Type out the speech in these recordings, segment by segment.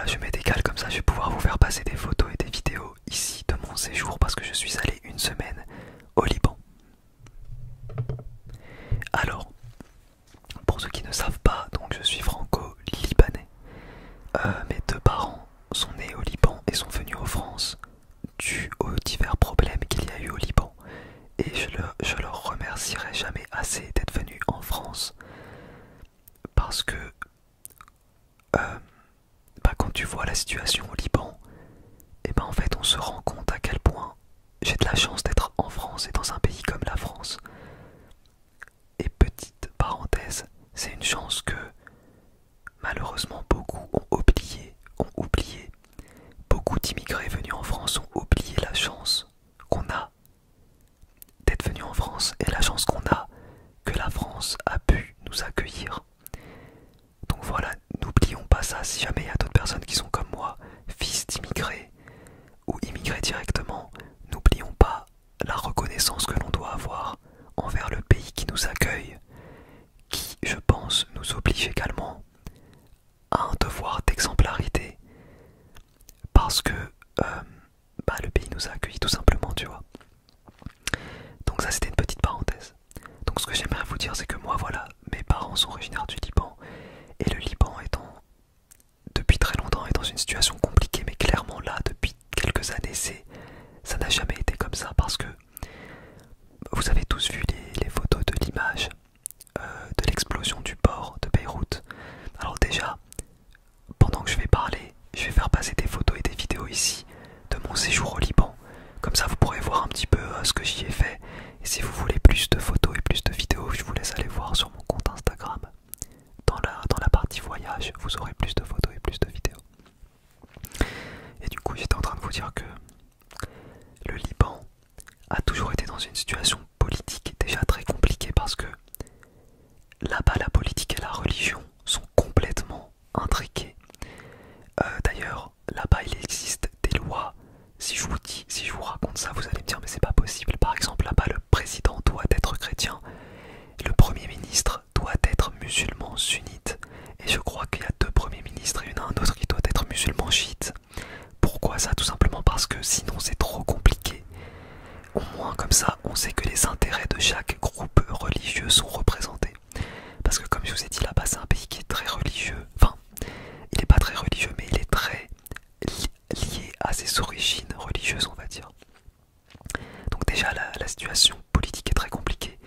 je mets des cales comme ça, je vais pouvoir vous faire passer des photos et des vidéos ici de mon séjour parce que je suis allé une semaine au Liban. Alors, pour ceux qui ne savent pas, donc je suis franco-libanais. Mes deux parents sont nés au Liban et sont venus en France dû aux divers problèmes qu'il y a eu au Liban. Et je leur remercierai jamais assez d'être venus en France parce que quand tu vois la situation au Liban, et en fait on se rend compte à quel point j'ai de la chance d'être en France et dans un pays comme la France. Et petite parenthèse, c'est une chance que malheureusement beaucoup ont oublié. Beaucoup d'immigrés venus en France ont oublié la chance qu'on a d'être venus en France et la chance qu'on a que la France a pu nous accueillir. Donc voilà, n'oublions pas ça. Si jamais il y a d'autres personnes qui sont comme moi, fils d'immigrés ou immigrés directement, n'oublions pas la reconnaissance que l'on doit avoir envers le pays qui nous accueille, qui, je pense, nous oblige également à un devoir d'exemplarité parce que le pays nous a accueillis tout simplement, tu vois. Donc ça c'était une petite parenthèse. Donc ce que j'aimerais vous dire c'est que moi voilà, mes parents sont originaires du Liban et le Liban étant depuis très longtemps est dans une situation compliquée, mais clairement là depuis quelques années ça n'a jamais été comme ça parce que vous avez tous vu les photos de l'image de l'explosion du port de Beyrouth. Alors déjà, pendant que je vais parler, je vais faire passer des photos et des vidéos ici de mon séjour au Liban. Comme ça vous pourrez voir un petit peu ce que j'y ai fait. Et si vous voulez plus de photos et plus de vidéos, je vous laisse aller voir sur mon compte Instagram. Dans la partie voyage, vous aurez plus de photos et plus de vidéos. Et du coup, j'étais en train de vous dire que le Liban a toujours été dans une situation politique déjà très compliquée parce que là-bas, la politique et la religion sont complètement intriquées. D'ailleurs, là-bas, il existe des lois. Si je vous raconte ça, vous allez me dire mais c'est pas possible. Par exemple, là-bas, le président doit être chrétien, le premier ministre doit être musulman sunnite, et je crois qu'il y a deux premiers ministres et il y en a un autre qui doit être musulman chiite. Pourquoi ça? Tout simplement parce que sinon c'est trop compliqué. Au moins comme ça, on sait que les intérêts de chaque groupe religieux sont représentés. Parce que comme je vous ai dit, là-bas c'est un pays qui est très religieux. Enfin, il n'est pas très religieux, mais il est très lié à ses origines religieuses, on va dire. Donc déjà la situation politique est très compliquée.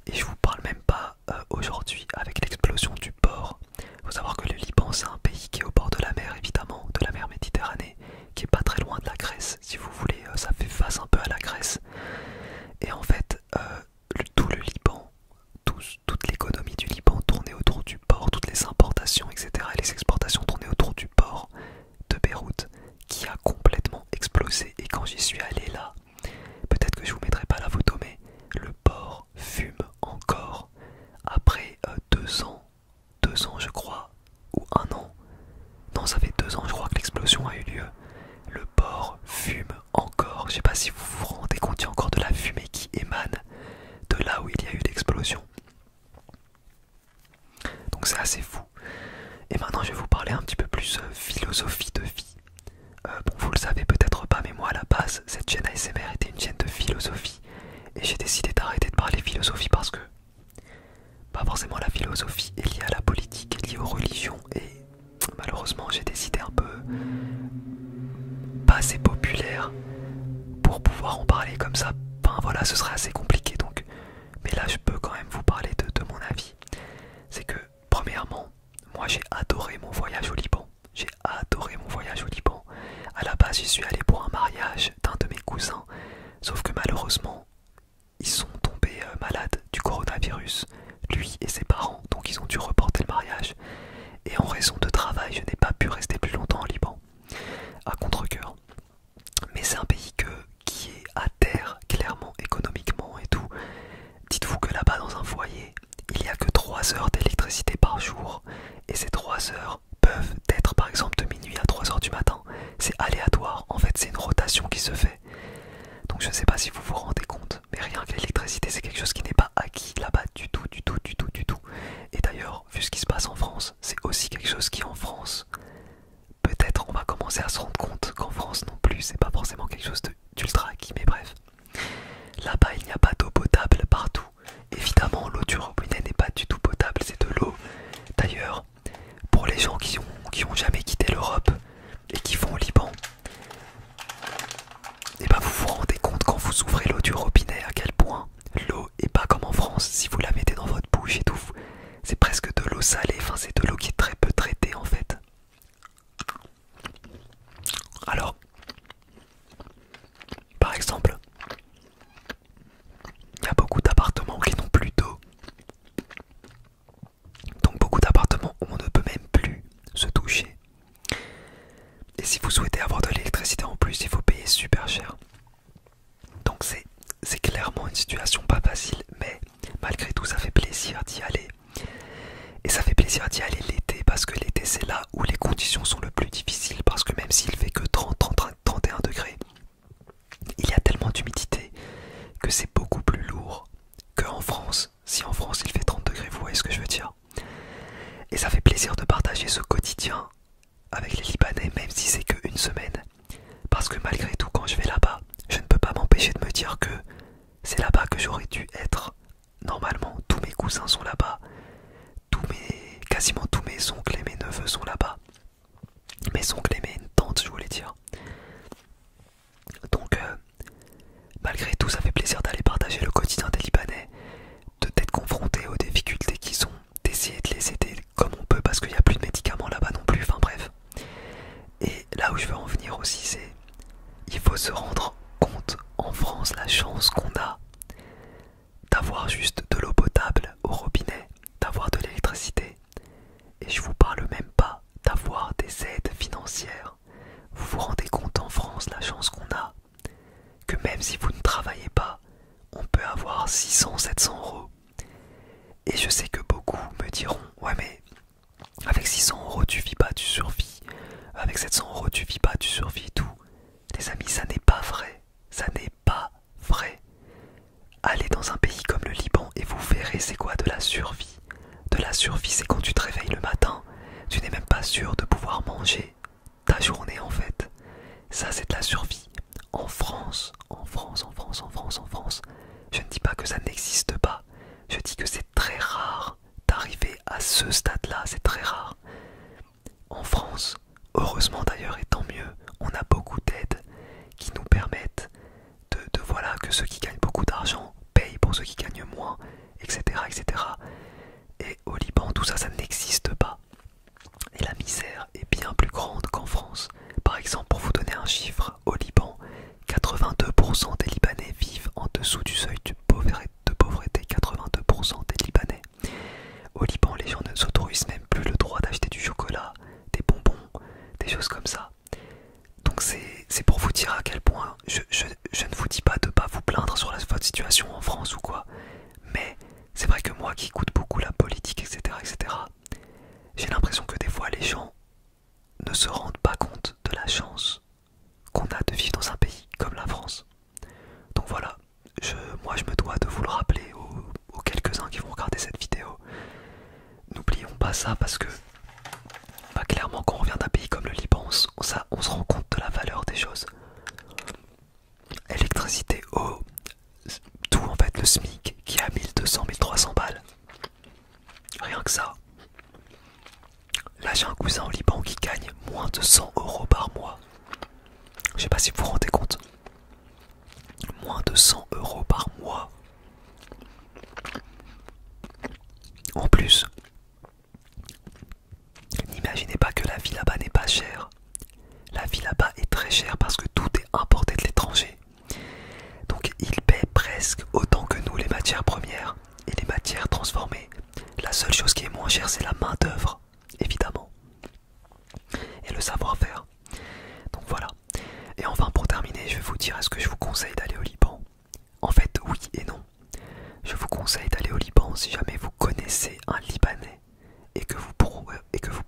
Et je vous parle même pas aujourd'hui avec l'explosion du port. Il faut savoir que le Liban c'est un pays qui est au bord de la mer, évidemment, de la mer Méditerranée, qui est pas très loin de la Grèce, si vous voulez, ça fait face un peu à la Grèce. Et en fait, tout le Liban, toute l'économie du Liban tournait autour du port, toutes les importations, etc. Et les exportations tournaient autour du port de Beyrouth, qui a complètement explosé. Et quand j'y suis allé là, peut-être que je vous mettrai pas la photo, mais le port fume encore après 2 ans je crois, ou 1 an. Non, ça fait 2 ans je crois que l'explosion a eu lieu. Le port fume encore. Je sais pas si vous vous rendez compte, il y a encore de la fumée qui émane de là où il y a eu l'explosion. Donc c'est assez fou. Et maintenant je vais vous parler un petit peu plus philosophie de vie. Bon, vous le savez peut-être pas, mais moi à la base, cette chaîne ASMR était une chaîne de philosophie. Et j'ai décidé d'arrêter de parler philosophie parce que pas forcément la philosophie est liée à la politique, est liée aux religions. Et malheureusement j'ai décidé un peu pas assez populaire pour pouvoir en parler comme ça. Enfin voilà, ce serait assez compliqué donc. Mais là je peux quand même vous parler de mon avis. C'est que premièrement, moi j'ai adoré mon voyage au Liban. J'ai adoré mon voyage au Liban. À la base j'y suis allé pour un mariage d'un de mes cousins. Sauf que malheureusement, ils sont tombés malades du coronavirus, lui et ses parents. Donc ils ont dû reporter le mariage. Et en raison de travail, je n'ai pas pu rester plus longtemps au Liban. À contre-cœur. Mais c'est un pays qui est à terre, clairement, économiquement et tout. Dites-vous que là-bas, dans un foyer, il n'y a que 3 heures d'électricité par jour. Et ces 3 heures peuvent être, par exemple, de minuit à 3 heures du matin. C'est aléatoire. En fait, l'Europe et qui vont au Liban, et bah vous vous rendez compte quand vous ouvrez l'eau du robinet à quel point l'eau est pas comme en France. Si vous la mettez dans votre bouche et tout, c'est presque de l'eau salée, enfin c'est de l'eau qui est très peu traitée en fait. Alors, par exemple, il y a beaucoup d'appartements qui n'ont plus d'eau. Donc beaucoup d'appartements où on ne peut même plus se doucher. Et si vous souhaitez avoir de l'électricité en plus, il faut payer super cher. Donc c'est clairement une situation pas facile, mais malgré tout ça fait plaisir d'y aller. Et ça fait plaisir d'y aller l'été, parce que l'été c'est là où les conditions sont le plus difficiles, parce que même s'il fait que 31 degrés, il y a tellement d'humidité que c'est beaucoup plus lourd qu'en France. Si en France il fait 30 degrés, vous voyez ce que je veux dire. Et ça fait plaisir de partager ce quotidien avec les Libanais, même si c'est qu'une semaine. Parce que malgré tout, quand je vais là-bas, je ne peux pas m'empêcher de me dire que c'est là-bas que j'aurais dû être. Normalement, tous mes cousins sont là-bas. Quasiment tous mes oncles et mes neveux sont là-bas. Mes oncles et mes tantes, je voulais dire. Donc, malgré tout, ça fait plaisir d'aller partager le quotidien des Libanais, d'être confronté aux difficultés qu'ils ont, d'essayer de les aider comme on peut, parce qu'il n'y a plus de médicaments là-bas non plus, enfin bref. Et là où je veux en venir aussi, c'est il faut se rendre compte en France la chance qu'on a d'avoir juste de l'eau potable au robinet, d'avoir de l'électricité. Et je vous parle même pas d'avoir des aides financières. Vous vous rendez compte en France la chance qu'on a, que même si vous ne travaillez pas, on peut avoir 600-700 euros. Et je sais que beaucoup me diront, ouais mais avec 600 euros tu vis pas, tu survis. Avec 700 euros tu vis pas, tu survis et tout. Les amis, ça n'est pas vrai. Ça n'est pas vrai. Allez dans un pays comme le Liban et vous verrez c'est quoi de la survie. De la survie, c'est quand tu te réveilles le matin, tu n'es même pas sûr de pouvoir manger ta journée en fait. Ça c'est de la survie. En France, je ne dis pas que ça n'existe pas. Je dis que c'est très rare d'arriver à ce stade-là, c'est très rare. En France, heureusement d'ailleurs et tant mieux, on a beaucoup d'aides qui nous permettent de voilà que ceux qui gagnent beaucoup d'argent payent pour ceux qui gagnent moins, etc. etc. Et au Liban, tout ça, ça n'existe pas. Et la misère est bien plus grande qu'en France. Par exemple, pour vous donner un chiffre, au Liban, 82% des Libanais vivent en dessous du seuil de pauvreté. 82% des Libanais. Au Liban, les gens ne s'autorisent même plus le droit d'acheter du chocolat, des bonbons, des choses comme ça. Donc c'est pour vous dire à quel point je ne vous dis pas de pas vous plaindre sur votre situation en France ou quoi. Mais c'est vrai que moi qui écoute beaucoup la politique, etc., j'ai l'impression que des fois les gens ne se rendent pas compte de la chance qu'on a de vivre dans un pays comme la France. Donc voilà, moi je me dois de vous le rappeler aux quelques-uns qui vont regarder cette vidéo. N'oublions pas ça parce que clairement quand on vient d'un pays comme le Liban, on se rend compte de la valeur des choses. Électricité, eau, tout en fait, le SMIC qui est à 1200-1300 balles. Rien que ça. Là j'ai un cousin au Liban qui gagne moins de 100 euros par mois. Je sais pas si vous vous rendez compte. Moins de 100 euros par mois. En plus, n'imaginez pas que la vie là-bas n'est pas chère. La vie là-bas est très chère parce que tout est importé de l'étranger. Donc ils paient presque autant que nous les matières premières et les matières transformées. La seule chose qui est moins chère, c'est la main d'œuvre, évidemment. Et le savoir-faire. Donc voilà. Et enfin pour terminer, je vais vous dire, est-ce que je vous conseille d'aller au Liban? En fait, oui et non. Je vous conseille d'aller au Liban si jamais vous connaissez un Libanais et que vous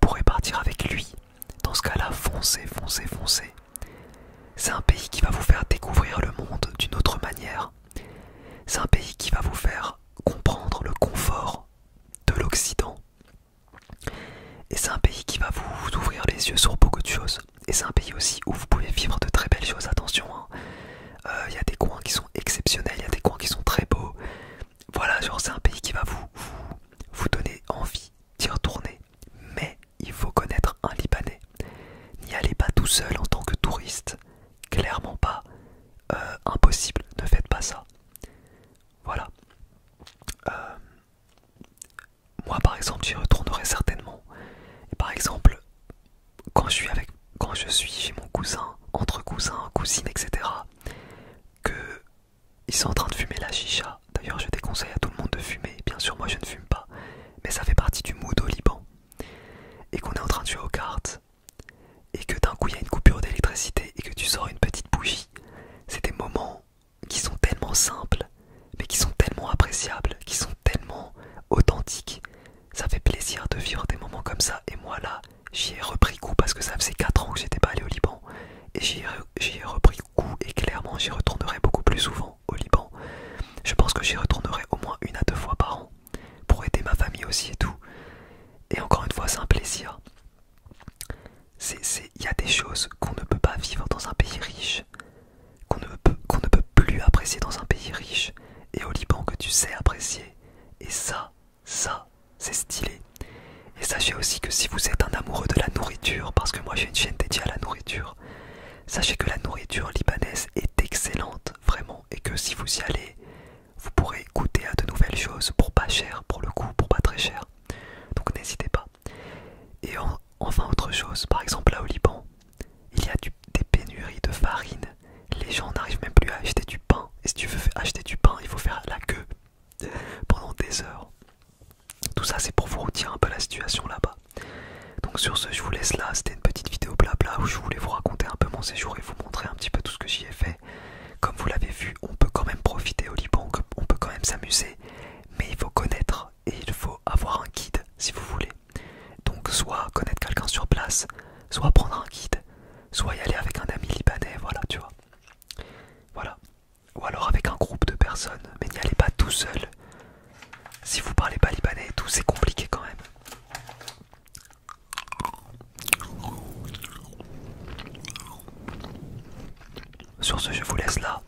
pourrez partir avec lui. Dans ce cas-là, foncez. C'est un pays qui va vous faire découvrir le monde d'une autre manière. C'est un pays qui va vous faire comprendre le confort de l'Occident. Et c'est un pays qui va vous ouvrir les yeux sur beaucoup de choses. Et c'est un pays aussi où vous pouvez vivre de très belles choses, attention. Y a des coins qui sont exceptionnels, il y a des coins qui sont très beaux. Voilà, genre c'est un pays qui va vous donner envie d'y retourner. Mais il faut connaître un Libanais. allez pas tout seul en tant que touriste. Clairement pas. Impossible, ne faites pas ça. Voilà. Moi par exemple j'y retournerai certainement. Et par exemple, quand je suis chez mon cousin, entre cousins, cousines, etc., que ils sont en train de fumer la chicha. D'ailleurs je déconseille à tout le monde de fumer. Bien sûr moi je ne fume pas. Mais ça fait partie du mood au Liban. Et qu'on est en train de jouer aux cartes. Et que d'un coup il y a une coupure d'électricité et que tu sors une petite bougie. C'est des moments qui sont tellement simples, mais qui sont tellement appréciables, qui sont tellement authentiques. Ça fait plaisir de vivre des moments comme ça. Et moi là, j'y ai repris goût parce que ça faisait 4 ans que j'étais pas allé au Liban. Et j'y ai repris goût et clairement j'y retournerai beaucoup plus souvent au Liban. Je pense que j'y retournerai au moins 1 à 2 fois par an pour aider ma famille aussi et tout. Et encore une fois, c'est un plaisir. Il y a des choses qu'on ne peut pas vivre dans un pays riche, qu'on ne peut plus apprécier dans un pays riche, et au Liban que tu sais apprécier. Et ça, c'est stylé. Et sachez aussi que si vous êtes un amoureux de la nourriture, parce que moi j'ai une chaîne dédiée à la nourriture, sachez que la nourriture libanaise est excellente, vraiment, et que si vous y allez, vous pourrez goûter à de nouvelles choses pour pas cher, pour le coup, pour pas très cher. Donc n'hésitez pas. Et enfin autre chose, par exemple là au Liban, il y a des pénuries de farine. Les gens n'arrivent même plus à acheter du pain. Et si tu veux acheter du pain, il faut faire la queue pendant des heures. Tout ça c'est pour vous retirer un peu la situation là-bas. Donc sur ce, je vous laisse là. C'était une petite vidéo blabla où je voulais vous raconter un peu mon séjour et vous montrer un petit peu tout ce que j'y ai fait. Comme vous l'avez vu, on peut quand même profiter au Liban, on peut quand même s'amuser. Mais il faut connaître et il faut avoir un guide si vous voulez. Donc soit connaître quelqu'un sur place, soit prendre un guide, soit y aller avec un ami libanais, voilà, tu vois. Voilà. Ou alors avec un groupe de personnes, mais n'y allez pas tout seul. Si vous parlez pas libanais et tout, c'est compliqué quand même. Sur ce, je vous laisse là.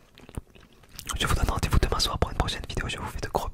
Je vous donne rendez-vous demain soir pour une prochaine vidéo. Je vous fais de gros